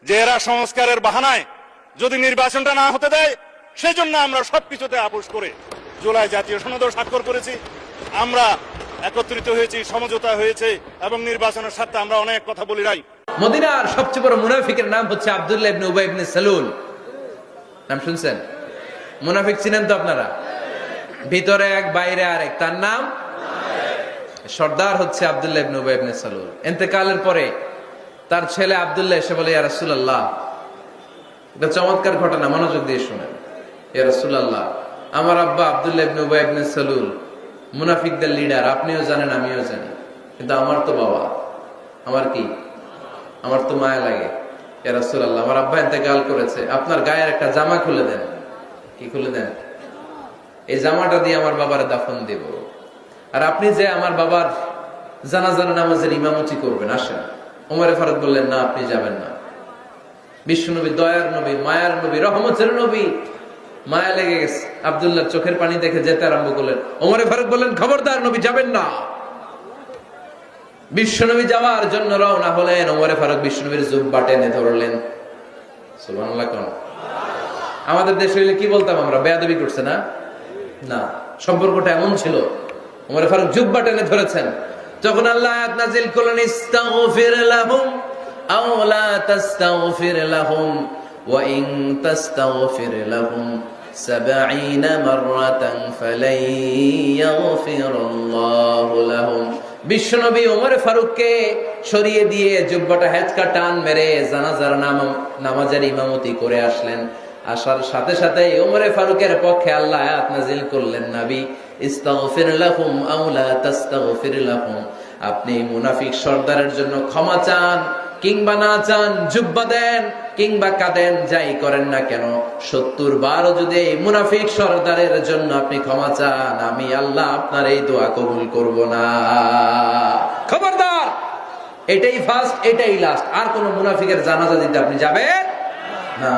যে এরা সংস্কারের বাহানায় যদি নির্বাচনটা না হতে দেয়, সেজন্য আমরা সবকিছুতে আপোষ করে জুলাই জাতীয় সনদও স্বাক্ষর করেছি। আমরা একত্রিত হয়েছি, সমঝোতা হয়েছে এবং নির্বাচনের সাথে আমরা অনেক কথা বলি নাই। মদিনার সবচেয়ে বড় মুনাফিকের নাম হচ্ছে আব্দুল্লাহ ইবনে উবাই ইবনে সালুল। নাম শুনছেন? মুনাফিক চিনেন তো আপনারা? ভিতরে এক বাইরে আরেক, তার নাম সর্দার হচ্ছে আব্দুল্লাহ ইবনে উবাই ইবনে সালুল। ইন্তেকালের পরে তার ছেলে আব্দুল্লাহ এসে বলে, ইয়া রাসূলুল্লাহ, এটা চমৎকার ঘটনা, মনোযোগ দিয়ে শুনেন। ইয়া রাসূলুল্লাহ, আমার আব্বা আব্দুল্লাহ ইবনে উবাই ইবনে সালুল মুনাফিকদের লিডার, আপনিও জানেন আমিও জানি, কিন্তু আমার তো বাবা, আমার কি, আমার তো মায়া লাগে। ইয়া রাসূলুল্লাহ, আমার আব্বা ইন্তেকাল করেছে, আপনার গায়ের একটা জামা খুলে দেন। কি খুলে দেন? এই জামাটা দিয়ে আমার বাবার দাফন দেব, আর আপনি যে আমার বাবার জানাজার নামাজের ইমামতি করবেন, আসেন। ওমরে ফারুক বললেন, না, আপনি যাবেন না। বিশ্বনবী দয়ার নবী, মায়ার নবী, রহমতের নবী, মায়া লেগে গেছে, আব্দুল্লাহর চোখের পানি দেখে যেতে আরম্ভ করলেন। ওমরে ফারুক বললেন, খবরদার, নবী যাবেন না। বিশ্বনবী যাওয়ার জন্য রওনা হলেন। ওমরে ফারুক বিশ্বনবীর জুব্বা টেনে ধরলেন। সুবহানাল্লাহ কোন? আমাদের দেশে হইলে কি বলতাম আমরা? বেয়াদবি করছে না? না, সম্পর্কটা এমন ছিল। ওমরে ফারুক জুব্বা টেনে ধরেছেন। যখন আল্লাহ আয়াত নাযিল করলেন, ইস্তাগফির লাহুম আও লা তাস্তাগফির লাহুম ওয়া ইন তাস্তাগফির লাহুম ৭০ মাররাতান ফালাই ইয়াগফিরুল্লাহু লাহুম। বিশ্বনবী ওমরে ফারুককে সরিয়ে দিয়ে জুব্বাটা হেঁচকা টান মেরে জানাজার নামাজের ইমামতি করে আসলেন। আসার সাথে সাথে ওমরে ফারুকের পক্ষে আল্লাহ আয়াত নাযিল করলেন, নবী, ইস্তাগফির লাহুম আও লা তাস্তাগফির লাহুম, আপনি মুনাফিক সর্দারের জন্য ক্ষমা চান কিংবা না চান, জুব্বা দেন কিংবা কাঁদেন, যাই করেন না কেন, ৭০ বার যদি এই মুনাফিক সর্দারের জন্য আপনি ক্ষমা চান, আমি আল্লাহ আপনার এই দোয়া কবুল করব না। খবরদার, এটাই ফার্স্ট, এটাই লাস্ট। আর কোন মুনাফিকের জানাজা দিতে আপনি যাবেন না।